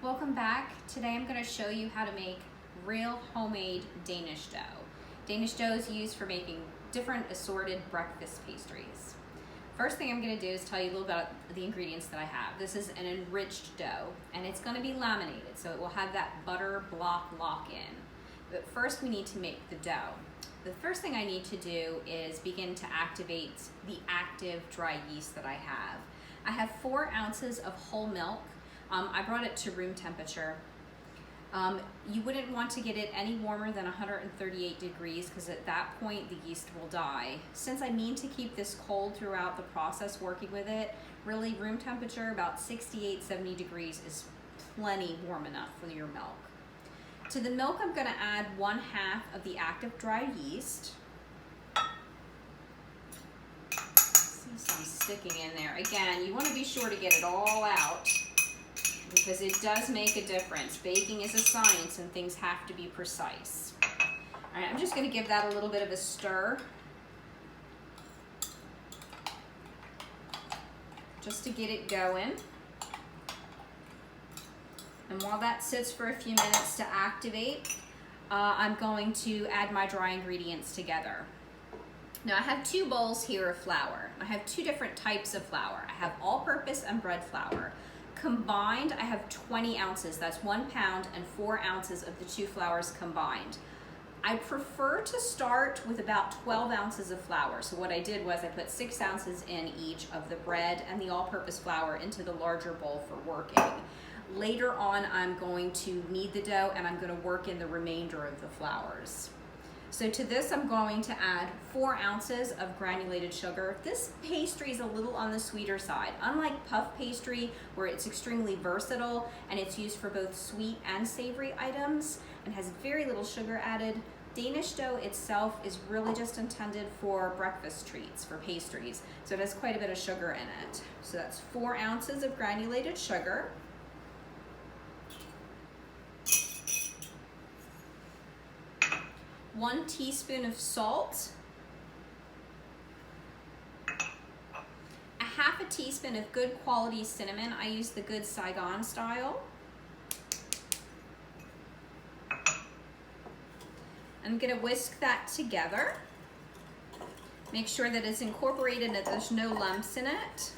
Welcome back. Today I'm going to show you how to make real homemade Danish dough. Danish dough is used for making different assorted breakfast pastries. First thing I'm going to do is tell you a little about the ingredients that I have. This is an enriched dough and it's going to be laminated, so it will have that butter block lock in. But first we need to make the dough. The first thing I need to do is begin to activate the active dry yeast that I have. I have 4 ounces of whole milk. I brought it to room temperature. You wouldn't want to get it any warmer than 138 degrees because at that point the yeast will die. Since I mean to keep this cold throughout the process working with it, really room temperature about 68, 70 degrees is plenty warm enough for your milk. To the milk I'm going to add 1/2 of the active dry yeast. See some sticking in there. Again, you want to be sure to get it all out, because it does make a difference. Baking is a science and things have to be precise. All right, I'm just going to give that a little bit of a stir, just to get it going. And while that sits for a few minutes to activate, I'm going to add my dry ingredients together. Now I have 2 bowls here of flour. I have 2 different types of flour. I have all-purpose and bread flour. Combined, I have 20 ounces. That's 1 pound and 4 ounces of the 2 flours combined. I prefer to start with about 12 ounces of flour. So what I did was I put 6 ounces in each of the bread and the all-purpose flour into the larger bowl for working. Later on, I'm going to knead the dough and I'm going to work in the remainder of the flours. So to this, I'm going to add 4 ounces of granulated sugar. This pastry is a little on the sweeter side. Unlike puff pastry, where it's extremely versatile and it's used for both sweet and savory items and has very little sugar added, Danish dough itself is really just intended for breakfast treats, for pastries. So it has quite a bit of sugar in it. So that's 4 ounces of granulated sugar. 1 teaspoon of salt, 1/2 teaspoon of good quality cinnamon. I use the good Saigon style. I'm gonna whisk that together. Make sure that it's incorporated and that there's no lumps in it.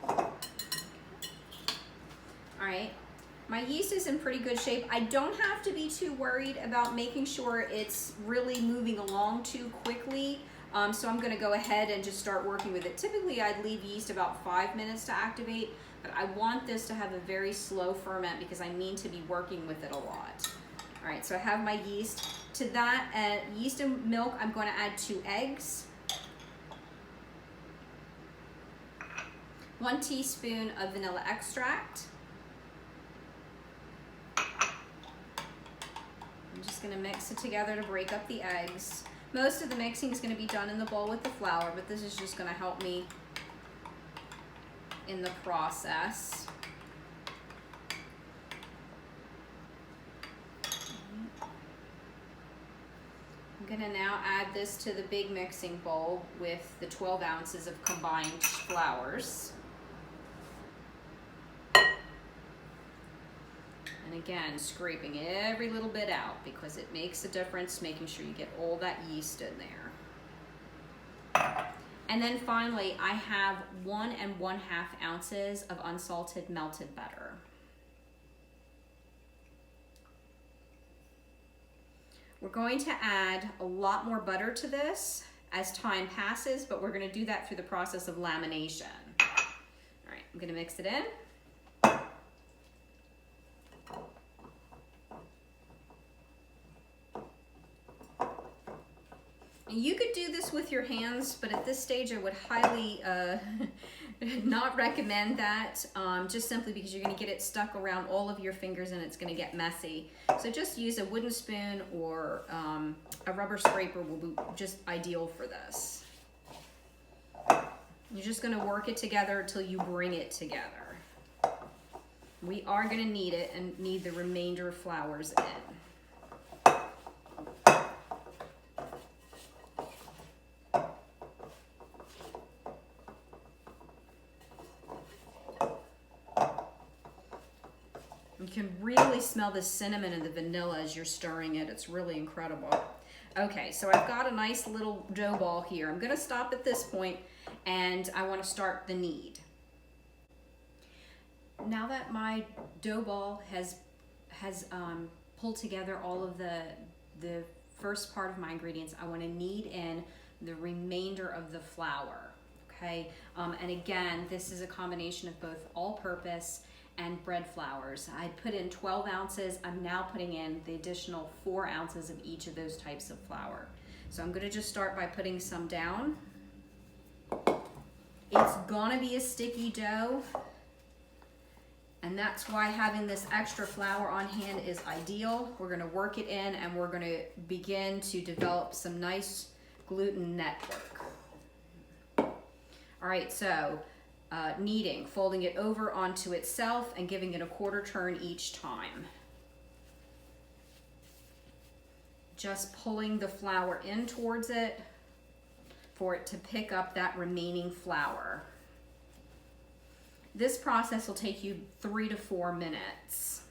All right. My yeast is in pretty good shape. I don't have to be too worried about making sure it's really moving along too quickly. So I'm gonna go ahead and just start working with it. Typically I'd leave yeast about 5 minutes to activate, but I want this to have a very slow ferment because I mean to be working with it a lot. All right, so I have my yeast. To that yeast and milk, I'm gonna add 2 eggs, 1 teaspoon of vanilla extract. I'm just going to mix it together to break up the eggs. Most of the mixing is going to be done in the bowl with the flour, but this is just going to help me in the process. I'm going to now add this to the big mixing bowl with the 12 ounces of combined flours. And again, scraping every little bit out because it makes a difference, making sure you get all that yeast in there. And then finally, I have 1 1/2 ounces of unsalted melted butter. We're going to add a lot more butter to this as time passes, but we're going to do that through the process of lamination. All right, I'm going to mix it in. You could do this with your hands, but at this stage I would highly not recommend that, just simply because you're going to get it stuck around all of your fingers and it's going to get messy. So just use a wooden spoon or a rubber scraper will be just ideal for this. You're just going to work it together until you bring it together. We are going to knead it and knead the remainder of flours in. can really smell the cinnamon and the vanilla as you're stirring it. It's really incredible. Okay, so I've got a nice little dough ball here. I'm gonna stop at this point and I wanna start the knead. Now that my dough ball has pulled together all of the first part of my ingredients, I wanna knead in the remainder of the flour, okay? And again, this is a combination of both all-purpose and bread flours. I put in 12 ounces. I'm now putting in the additional 4 ounces of each of those types of flour. So I'm gonna just start by putting some down. It's gonna be a sticky dough, and that's why having this extra flour on hand is ideal. We're gonna work it in and we're gonna begin to develop some nice gluten network. All right, so kneading, folding it over onto itself and giving it a quarter turn each time. Just pulling the flour in towards it for it to pick up that remaining flour. This process will take you 3 to 4 minutes.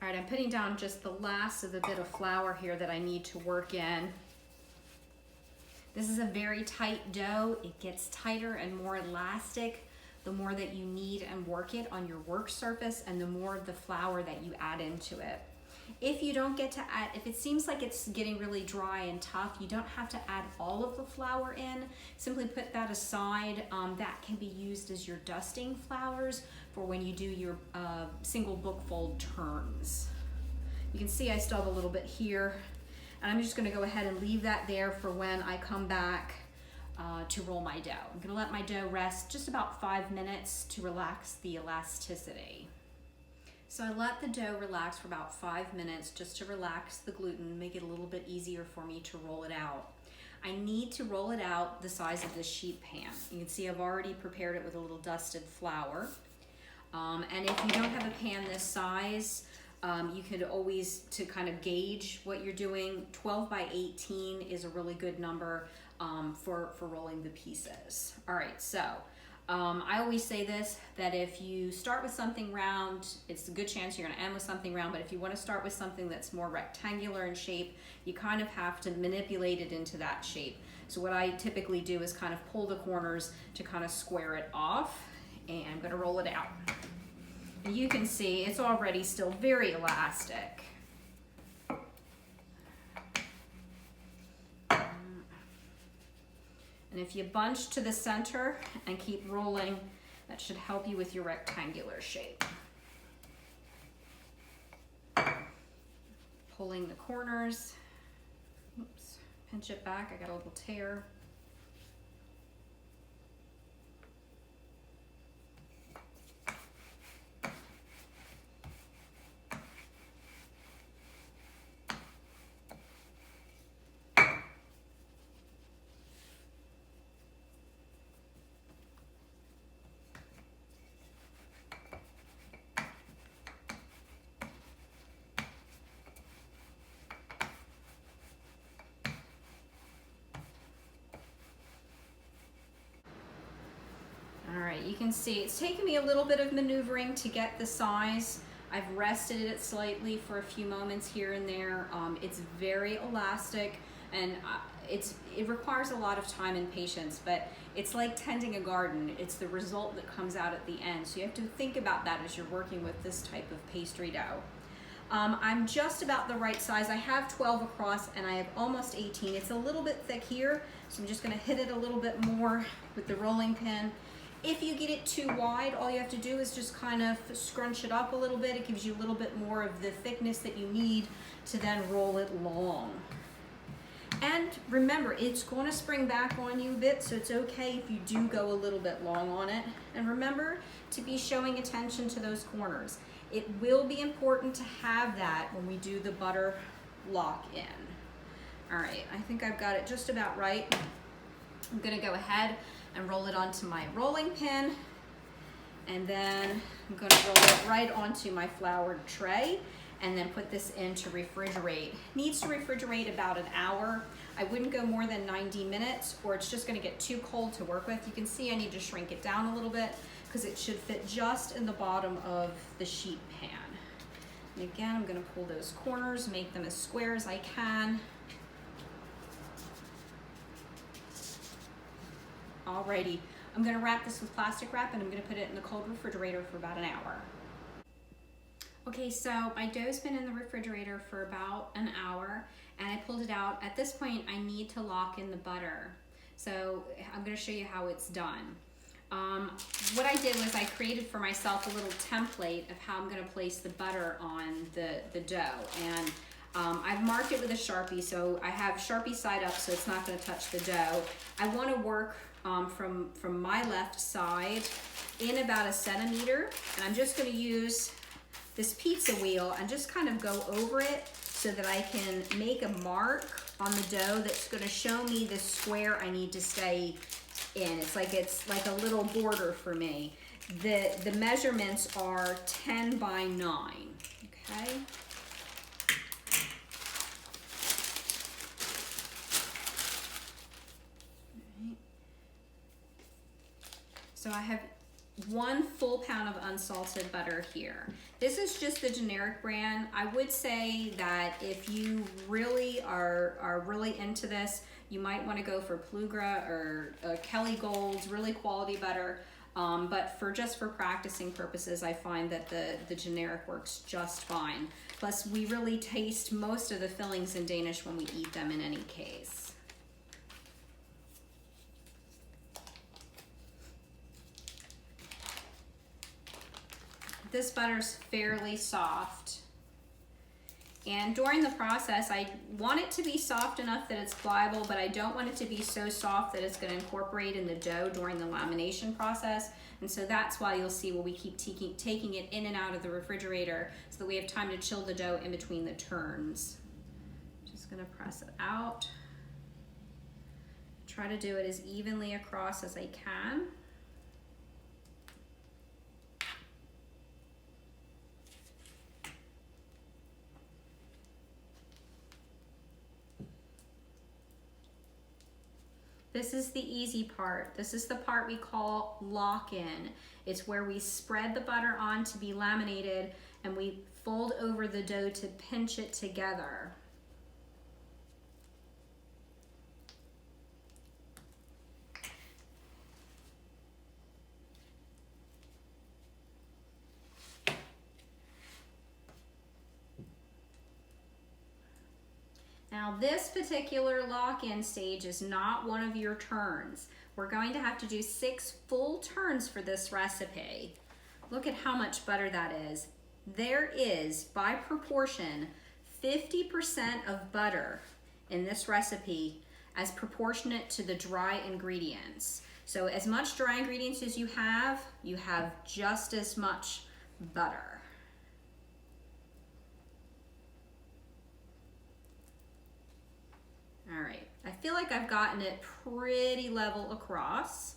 All right, I'm putting down just the last of the bit of flour here that I need to work in. This is a very tight dough. It gets tighter and more elastic the more that you knead and work it on your work surface and the more of the flour that you add into it. If you don't get to add, if it seems like it's getting really dry and tough, you don't have to add all of the flour in. Simply put that aside. That can be used as your dusting flours for when you do your single bookfold turns. You can see I still have a little bit here. And I'm just gonna go ahead and leave that there for when I come back to roll my dough. I'm gonna let my dough rest just about 5 minutes to relax the elasticity. So I let the dough relax for about 5 minutes just to relax the gluten, make it a little bit easier for me to roll it out. I need to roll it out the size of this sheet pan. You can see I've already prepared it with a little dusted flour. And if you don't have a pan this size, you could always, to kind of gauge what you're doing, 12 by 18 is a really good number for rolling the pieces. All right, so I always say this, that if you start with something round, it's a good chance you're gonna end with something round, but if you wanna start with something that's more rectangular in shape, you kind of have to manipulate it into that shape. So what I typically do is kind of pull the corners to kind of square it off, and I'm gonna roll it out. You can see it's already still very elastic. And if you bunch to the center and keep rolling, that should help you with your rectangular shape. Pulling the corners. Oops, pinch it back, I got a little tear. All right, you can see it's taken me a little bit of maneuvering to get the size. I've rested it slightly for a few moments here and there. It's very elastic, and it requires a lot of time and patience, but it's like tending a garden. It's the result that comes out at the end. So you have to think about that as you're working with this type of pastry dough. I'm just about the right size. I have 12 across and I have almost 18. It's a little bit thick here, so I'm just gonna hit it a little bit more with the rolling pin. If you get it too wide, all you have to do is just kind of scrunch it up a little bit. It gives you a little bit more of the thickness that you need to then roll it long. And remember, it's going to spring back on you a bit, so it's okay if you do go a little bit long on it. And remember to be showing attention to those corners. It will be important to have that when we do the butter lock in. All right, I think I've got it just about right. I'm gonna go ahead and roll it onto my rolling pin, and then I'm gonna roll it right onto my floured tray, and then put this in to refrigerate. Needs to refrigerate about an hour. I wouldn't go more than 90 minutes or it's just gonna get too cold to work with. You can see I need to shrink it down a little bit because it should fit just in the bottom of the sheet pan. And again, I'm gonna pull those corners, make them as square as I can. Alrighty, I'm gonna wrap this with plastic wrap and I'm gonna put it in the cold refrigerator for about an hour. Okay, so my dough's been in the refrigerator for about an hour and I pulled it out. At this point, I need to lock in the butter. So I'm gonna show you how it's done. What I did was I created for myself a little template of how I'm gonna place the butter on the dough. And I've marked it with a Sharpie, so I have Sharpie side up so it's not gonna touch the dough. I wanna work from my left side in about 1 centimeter, and I'm just gonna use this pizza wheel and just kind of go over it so that I can make a mark on the dough that's gonna show me the square I need to stay in. It's like a little border for me. The measurements are 10 by 9, okay? So I have 1 full pound of unsalted butter here. This is just the generic brand. I would say that if you really are really into this, you might want to go for Plugra or Kelly Gold's really quality butter. But just for practicing purposes, I find that the generic works just fine. Plus, we really taste most of the fillings in Danish when we eat them in any case. This butter's fairly soft. And during the process, I want it to be soft enough that it's pliable, but I don't want it to be so soft that it's going to incorporate in the dough during the lamination process. And so that's why you'll see we keep taking it in and out of the refrigerator so that we have time to chill the dough in between the turns. Just going to press it out. Try to do it as evenly across as I can. This is the easy part. This is the part we call lock-in. It's where we spread the butter on to be laminated and we fold over the dough to pinch it together. Now this particular lock-in stage is not one of your turns. We're going to have to do 6 full turns for this recipe. Look at how much butter that is. There is, by proportion, 50% of butter in this recipe as proportionate to the dry ingredients. So as much dry ingredients as you have just as much butter. All right, I feel like I've gotten it pretty level across.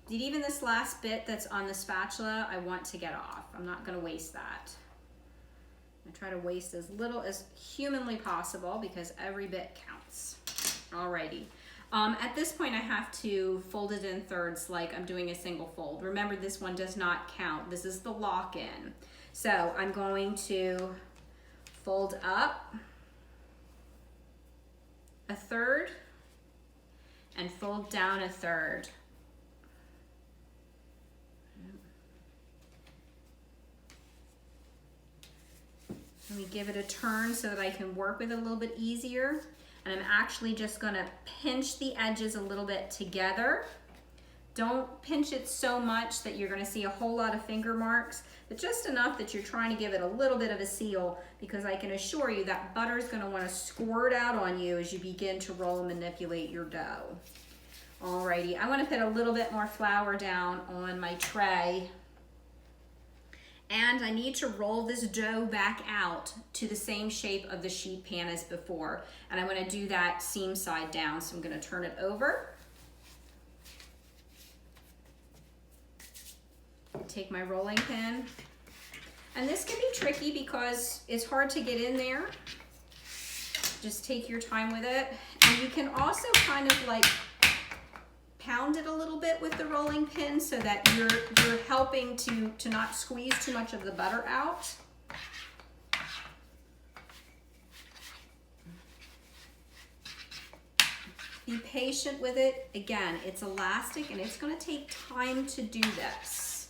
Even this last bit that's on the spatula, I want to get off. I'm not gonna waste that. I try to waste as little as humanly possible because every bit counts. Alrighty. At this point, I have to fold it in thirds like I'm doing a single fold. Remember, this one does not count. This is the lock-in. So I'm going to fold up 1/3 and fold down 1/3. Let me give it a turn so that I can work with it a little bit easier. And I'm actually just gonna pinch the edges a little bit together. Don't pinch it so much that you're gonna see a whole lot of finger marks, but just enough that you're trying to give it a little bit of a seal, because I can assure you that butter is gonna wanna squirt out on you as you begin to roll and manipulate your dough. Alrighty, I wanna put a little bit more flour down on my tray. And I need to roll this dough back out to the same shape of the sheet pan as before. And I'm gonna do that seam side down, so I'm gonna turn it over. Take my rolling pin. And this can be tricky because it's hard to get in there. Just take your time with it. And you can also kind of like pound it a little bit with the rolling pin so that you're helping to not squeeze too much of the butter out. Be patient with it. Again, it's elastic and it's going to take time to do this.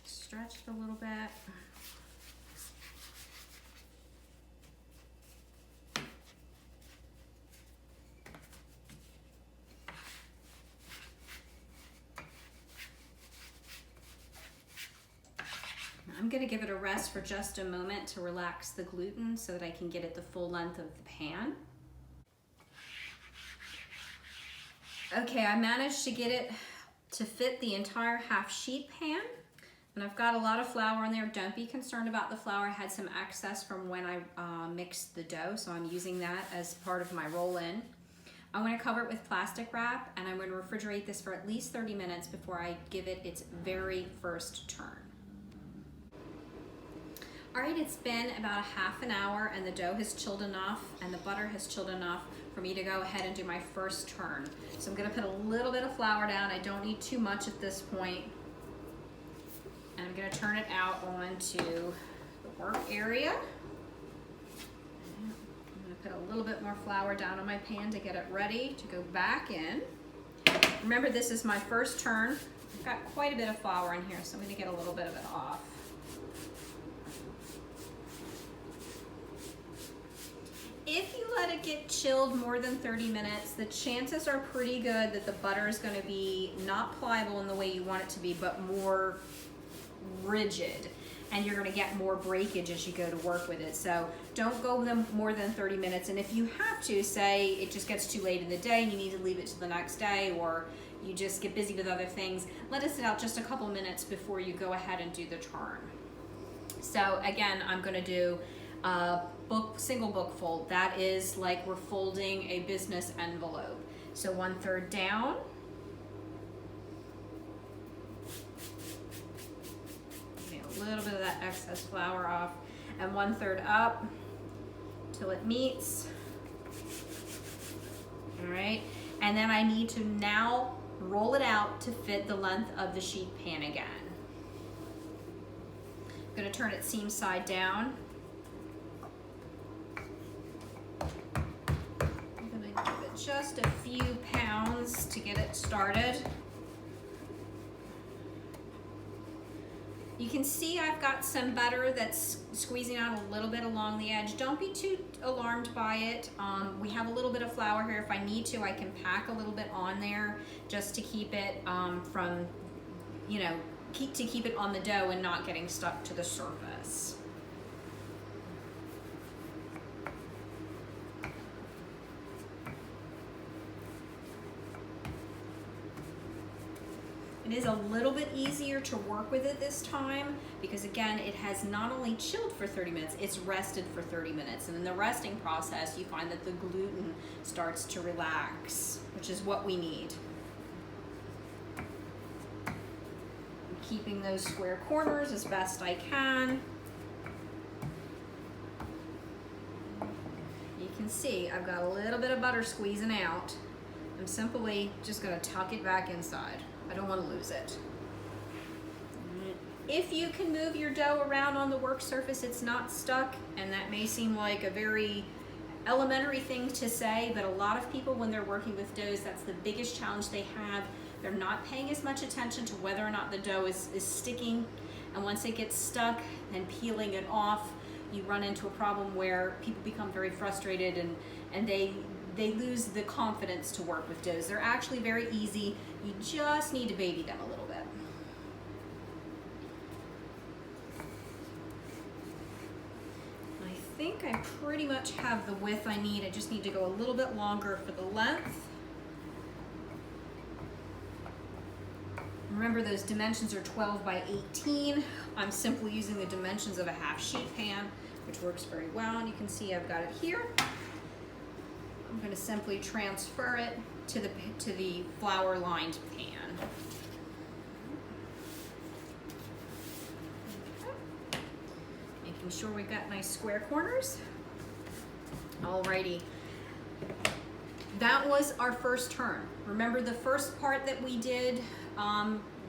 Stretch it a little bit. I'm going to give it a rest for just a moment to relax the gluten so that I can get it the full length of the pan. Okay, I managed to get it to fit the entire half sheet pan, and I've got a lot of flour in there. Don't be concerned about the flour. I had some excess from when I mixed the dough, so I'm using that as part of my roll-in. I'm going to cover it with plastic wrap, and I'm going to refrigerate this for at least 30 minutes before I give it its very first turn. All right, it's been about a half an hour and the dough has chilled enough and the butter has chilled enough for me to go ahead and do my first turn. So I'm gonna put a little bit of flour down. I don't need too much at this point. And I'm gonna turn it out onto the work area. I'm gonna put a little bit more flour down on my pan to get it ready to go back in. Remember, this is my first turn. I've got quite a bit of flour in here, so I'm gonna get a little bit of it off. If you let it get chilled more than 30 minutes, the chances are pretty good that the butter is going to be not pliable in the way you want it to be, but more rigid, and you're going to get more breakage as you go to work with it. So don't go them more than 30 minutes, and if you have to, say it just gets too late in the day and you need to leave it to the next day, or you just get busy with other things, let it sit out just a couple minutes before you go ahead and do the turn. So again, I'm going to do single book fold. That is like we're folding a business envelope. So 1/3 down. Get a little bit of that excess flour off, and 1/3 up till it meets. All right, and then I need to now roll it out to fit the length of the sheet pan again. I'm going to turn it seam side down. Just a few pounds to get it started. You can see I've got some butter that's squeezing out a little bit along the edge. Don't be too alarmed by it. We have a little bit of flour here. If I need to, I can pack a little bit on there just to keep it from, keep it on the dough and not getting stuck to the surface. It is a little bit easier to work with it this time because, again, it has not only chilled for 30 minutes, it's rested for 30 minutes. And in the resting process, you find that the gluten starts to relax, which is what we need. I'm keeping those square corners as best I can. You can see I've got a little bit of butter squeezing out. I'm simply just going to tuck it back inside. I don't want to lose it. If you can move your dough around on the work surface, it's not stuck, and that may seem like a very elementary thing to say, but a lot of people, when they're working with doughs, that's the biggest challenge they have. They're not paying as much attention to whether or not the dough is sticking, and once it gets stuck, then peeling it off, you run into a problem where people become very frustrated and they lose the confidence to work with doughs. They're actually very easy. You just need to baby them a little bit. I think I pretty much have the width I need. I just need to go a little bit longer for the length. Remember, those dimensions are 12 by 18. I'm simply using the dimensions of a half sheet pan, which works very well. And you can see I've got it here. I'm going to simply transfer it to the flour lined pan. Okay. Making sure we've got nice square corners. Alrighty. That was our first turn. Remember the first part that we did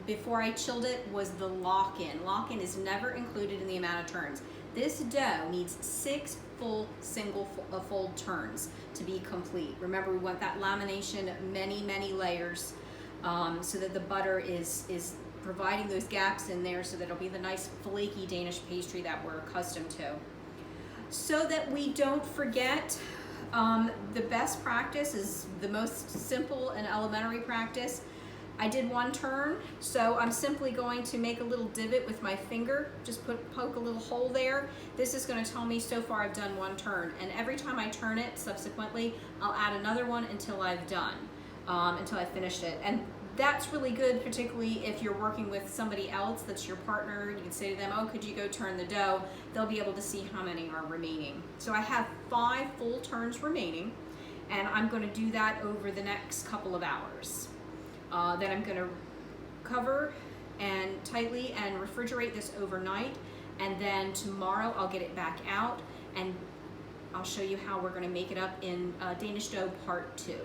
before I chilled it was the lock-in. Lock-in is never included in the amount of turns. This dough needs 6 full single fold turns to be complete. Remember, we want that lamination, many layers, so that the butter is providing those gaps in there so that it'll be the nice flaky Danish pastry that we're accustomed to. So that we don't forget, the best practice is the most simple and elementary practice. I did 1 turn, so I'm simply going to make a little divot with my finger, just poke a little hole there. This is going to tell me so far I've done 1 turn, and every time I turn it subsequently, I'll add another one until I've done, until I've finished it. And that's really good, particularly if you're working with somebody else that's your partner. You can say to them, oh, could you go turn the dough? They'll be able to see how many are remaining. So I have 5 full turns remaining, and I'm going to do that over the next couple of hours. Then I'm going to cover and tightly and refrigerate this overnight, and then tomorrow I'll get it back out and I'll show you how we're going to make it up in Danish dough part 2.